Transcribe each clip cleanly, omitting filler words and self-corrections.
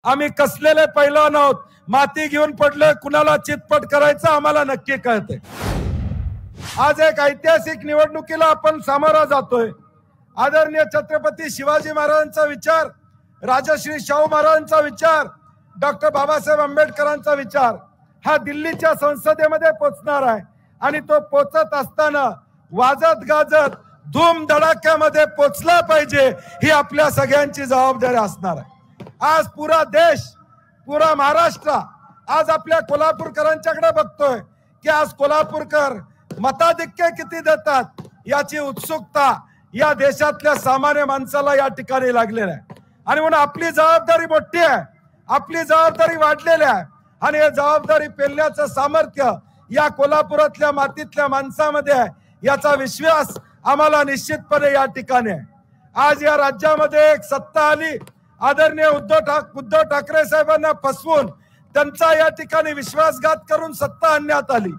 आम्ही कसलेले पैलवान आहोत. माती घेऊन पडले, कुणाला चितपट करायचं आम्हाला नक्की कळते. आज एक ऐतिहासिक निवडणुकीला आपण सामोरा जातोय. आदरणीय छत्रपती शिवाजी महाराजांचा विचार, राजश्री शाहू महाराजांचा विचार, डॉक्टर बाबासाहेब आंबेडकरांचा विचार हा दिल्लीच्या संसदेमध्ये पोचणार आहे. आणि तो पोचत असताना वाजत गाजत धूम धडाक्यामध्ये पोचला पाहिजे, ही आपल्या सगळ्यांची जबाबदारी असणार आहे. आज पुरा देश, पुरा महाराष्ट्र आज आपल्या कोल्हापूरकरांच्याकडे बघतोय की आज कोल्हापूरकर मताधिक्य किती देतात याची उत्सुकता या देशातल्या सामान्य माणसाला या ठिकाणी लागलेला आहे. आणि म्हणून आपली जबाबदारी मोठी आहे, आपली जबाबदारी वाढलेली आहे. आणि हे जबाबदारी पेलण्याचं सामर्थ्य या कोल्हापुरातल्या मातीतल्या माणसामध्ये आहे, याचा विश्वास आम्हाला निश्चितपणे या ठिकाणी आहे. आज या राज्यामध्ये एक सत्ता आली, आदरणीय उद्धव ठाकरे साहेबांना फसवून त्यांचा या ठिकाणी विश्वासघात करून सत्ता आणण्यात आली.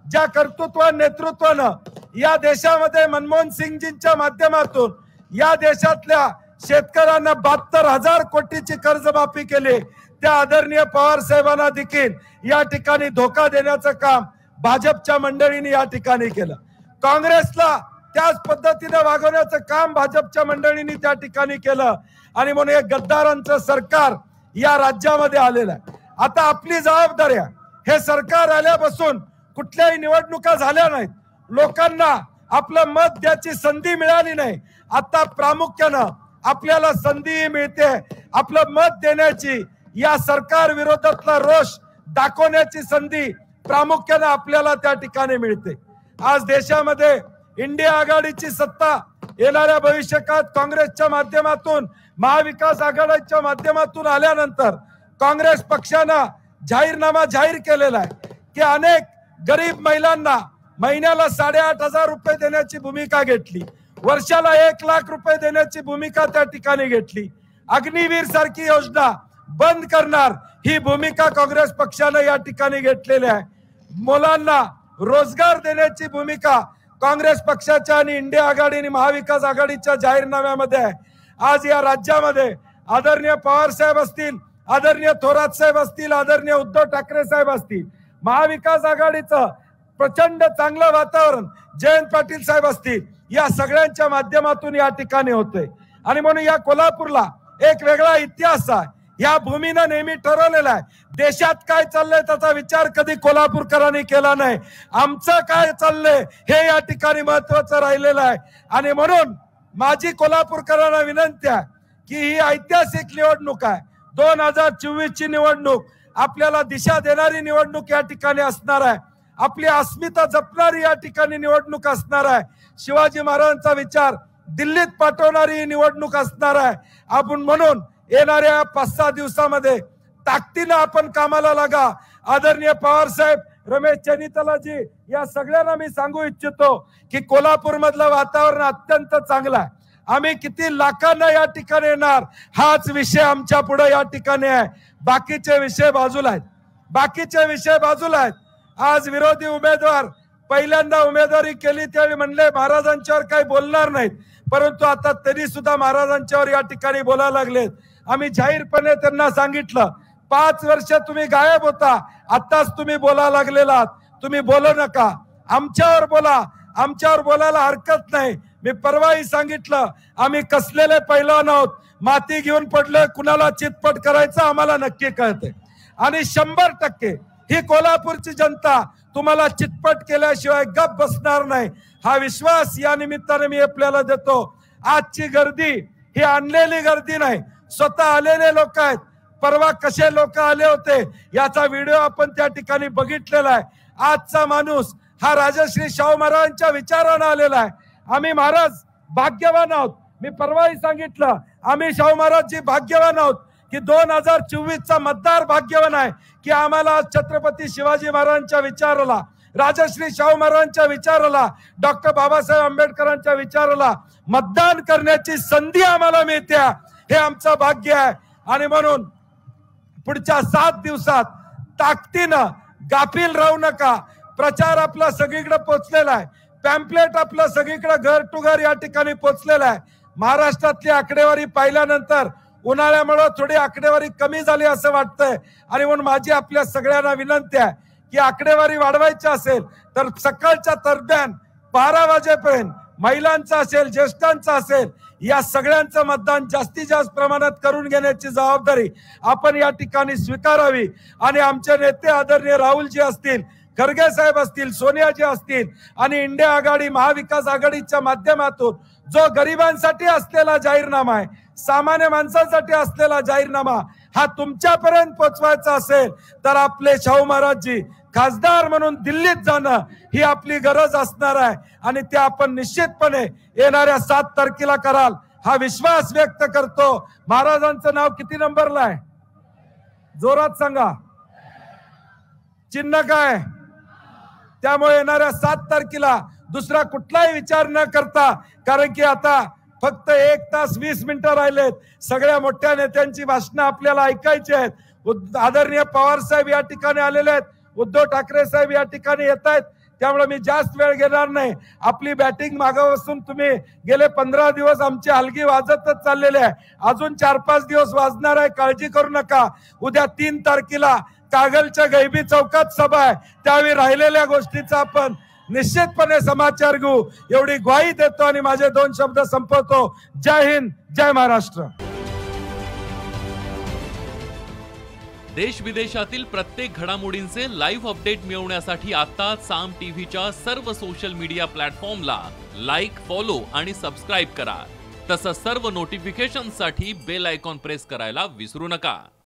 ज्या कर्तृत्व नेतृत्वानं या देशामध्ये मनमोहन सिंगजींच्या माध्यमातून या देशातल्या शेतकऱ्यांना 72,000 कोटीची कर्जमाफी केली, त्या आदरणीय पवार साहेबांना देखील या ठिकाणी धोका देण्याचं काम भाजपच्या मंडळींनी या ठिकाणी केलं. काँग्रेसला त्याच पद्धतीने वागवण्याचं काम भाजपच्या मंडळींनी त्या ठिकाणी केलं. आणि म्हणून हे गद्दारांचं सरकार या राज्यामध्ये आलेलं आहे. आता आपली जबाबदारी आहे, हे सरकार आल्यापासून कुठल्याही निवडणुका झाल्या नाहीत, लोकांना आपलं मत द्यायची संधी मिळाली नाही. आता प्रामुख्यानं आपल्याला संधी मिळते आपलं मत देण्याची, या सरकार विरोधातला रोष दाखवण्याची संधी प्रामुख्यानं आपल्याला त्या ठिकाणी मिळते. आज देशामध्ये इंडिया आघाडीची सत्ता येणाऱ्या भविष्यकाळात काँग्रेसच्या माध्यमातून, महाविकास आघाडीच्या माध्यमातून आल्यानंतर काँग्रेस पक्षानं जाहीरनामा जाहीर केलेला आहे की अनेक गरीब महिलांना महिन्याला 8,500 रुपये देण्याची भूमिका घेतली, वर्षाला 1,00,000 रुपये देण्याची भूमिका त्या ठिकाणी घेतली. अग्निवीर सारखी योजना बंद करणार ही भूमिका काँग्रेस पक्षानं या ठिकाणी घेतलेली आहे. मुलांना रोजगार देण्याची भूमिका काँग्रेस पक्षाच्या आणि इंडिया आघाडी आणि महाविकास आघाडीच्या जाहीरनाम्यामध्ये आहे. आज या राज्यामध्ये आदरणीय पवार साहेब असतील, आदरणीय थोरात साहेब असतील, आदरणीय उद्धव ठाकरे साहेब असतील, महाविकास आघाडीचं प्रचंड चांगलं वातावरण जयंत पाटील साहेब असतील, या सगळ्यांच्या माध्यमातून या ठिकाणी होते. आणि म्हणून या कोल्हापूरला एक वेगळा इतिहास आहे. या भूमीनं नेहमी ठरवलेला आहे, देशात काय चाललंय त्याचा विचार कधी कोल्हापूरकरांनी केला नाही. आमचं काय चाललंय हे या ठिकाणी महत्वाचं राहिलेलं आहे. आणि म्हणून माझी कोल्हापूरकरांना विनंती आहे की ही ऐतिहासिक निवडणूक आहे, 2024 ची निवडणूक आपल्याला दिशा देणारी निवडणूक या ठिकाणी असणार आहे. आपली अस्मिता जपणारी या ठिकाणी निवडणूक असणार आहे. शिवाजी महाराजांचा विचार दिल्लीत पाठवणारी ही निवडणूक असणार आहे. आपण म्हणून येणाऱ्या 5-6 दिवसामध्ये ताकदीनं आपण कामाला लागा. आदरणीय पवार साहेब, रमेश चेन्नीतालाजी, या सगळ्यांना मी सांगू इच्छितो की कोल्हापूर मधलं वातावरण अत्यंत चांगलं आहे. आम्ही किती लाखांना या ठिकाणी येणार हाच विषय आमच्या पुढे या ठिकाणी आहे. बाकीचे विषय बाजूला आहेत, बाकीचे विषय बाजूला आहेत. आज विरोधी उमेदवार पहिल्यांदा उमेदवारी केली त्यावेळी म्हणले महाराजांच्यावर काही बोलणार नाहीत, परंतु आता तरी सुद्धा महाराजांच्यावर या ठिकाणी बोलायला लागलेत. आम्ही जाहीरपणे त्यांना सांगितलं, 5 वर्ष तुम्ही गायब होता, आताच तुम्ही बोलायला लागलेला, तुम्ही बोलू नका, आमच्यावर बोला, आमच्यावर बोलायला हरकत नाही. मी परवाही सांगितलं, आम्ही कसलेले पैलवान आहोत, माती घेऊन पडले, कुणाला चितपट करायचं आम्हाला नक्की कळते. आणि 100% ही कोल्हापूरची जनता तुम्हाला चितपट केल्याशिवाय गप बसणार नाही, हा विश्वास या निमित्ताने मी आपल्याला देतो. आजची गर्दी ही आणलेली गर्दी नाही, स्वतः आलेले लोक आहेत. परवा कसे लोक आले होते याचा व्हिडिओ आपण त्या ठिकाणी बघितलेला आहे. आजचा माणूस हा राजश्री शाहू महाराजांच्या विचारानं आलेला आहे. आम्ही महाराज भाग्यवान आहोत. मी परवाही सांगितलं, आम्ही शाहू महाराजजी भाग्यवान आहोत की 2024चा मतदार भाग्यवान आहे की आम्हाला छत्रपती शिवाजी महाराजांच्या विचाराला, राजश्री शाहू महाराजांच्या विचाराला, डॉक्टर बाबासाहेब आंबेडकरांच्या विचाराला मतदान करण्याची संधी आम्हाला मिळते, हे आमचं भाग्य आहे. आणि म्हणून पुढच्या 7 दिवसात ताकदीनं गाफील राहू नका. प्रचार आपला सगळीकडे पोहोचलेला आहे, पॅम्पलेट आपलं सगळीकडे घर टू घर या ठिकाणी पोहोचलेलं आहे. महाराष्ट्रातली आकडेवारी पाहिल्यानंतर उन्हाळ्यामुळे थोडी आकडेवारी कमी झाली असं वाटतंय आणि म्हणून माझी आपल्या सगळ्यांना विनंती आहे की आकडेवारी वाढवायची असेल तर सकाळच्या दरम्यान 12 वाजेपर्यंत महिलांचा असेल, ज्येष्ठांचा असेल, या सगळ्यांचं मतदान जास्तीत जास्त प्रमाणात करून घेण्याची जबाबदारी आपण या ठिकाणी स्वीकारावी आणि आमचे नेते आदरणीय राहुलजी असतील, खरगे साहेब असतील, सोनियाजी असतील आणि इंडिया आघाडी महाविकास आघाडीच्या माध्यमातून जो गरिबांसाठी असलेला जाहीरनामा आहे, सामान्य माणसांसाठी असलेला जाहीरनामा हा तुमच्यापर्यंत पोहोचवायचा असेल तर आपले शाहू महाराजजी खासदार म्हणून दिल्लीत जाणं ही आपली गरज असणार आहे आणि ते आपण निश्चितपणे येणाऱ्या 7 तारखेला कराल हा विश्वास व्यक्त करतो। महाराजांचं नाव किती नंबरला आहे? जोरात सांगा। चिन्ह काय? त्यामुळे येणाऱ्या 7 तारखेला दुसरा कुठलाही विचार न करता, कारण की आता फक्त 1 तास 20 मिनिटं राहिलेत, सगळ्या मोठ्या नेत्यांची भाषणं आपल्याला ऐकायची आहेत। आदरणीय पवार साहेब या ठिकाणी आलेले आहेत, उद्धव ठाकरे साहेब या ठिकाणी येत आहेत, त्यामुळे मी जास्त वेळ घेणार नाही। आपली बॅटिंग मागापासून तुम्ही गेले 15 दिवस आमची हलगी वाजतच चाललेली आहे, अजून 4-5 दिवस वाजणार आहे, काळजी करू नका। उद्या 3 तारखेला कागलच्या गैबी चौकात सभा आहे, त्यावेळी राहिलेल्या गोष्टीचा आपण निश्चितपणे समाचार घेऊ एवढी ग्वाही देतो आणि माझे 2 शब्द संपवतो। जय हिंद, जय महाराष्ट्र। देश विदेशातील प्रत्येक घडामोडींचे लाईव्ह अपडेट मिळवण्यासाठी आता साम टीव्हीच्या सर्व सोशल मीडिया प्लॅटफॉर्मला लाईक, फॉलो आणि सबस्क्राईब करा। तसंच सर्व नोटिफिकेशनसाठी बेल आयकॉन प्रेस करायला विसरू नका।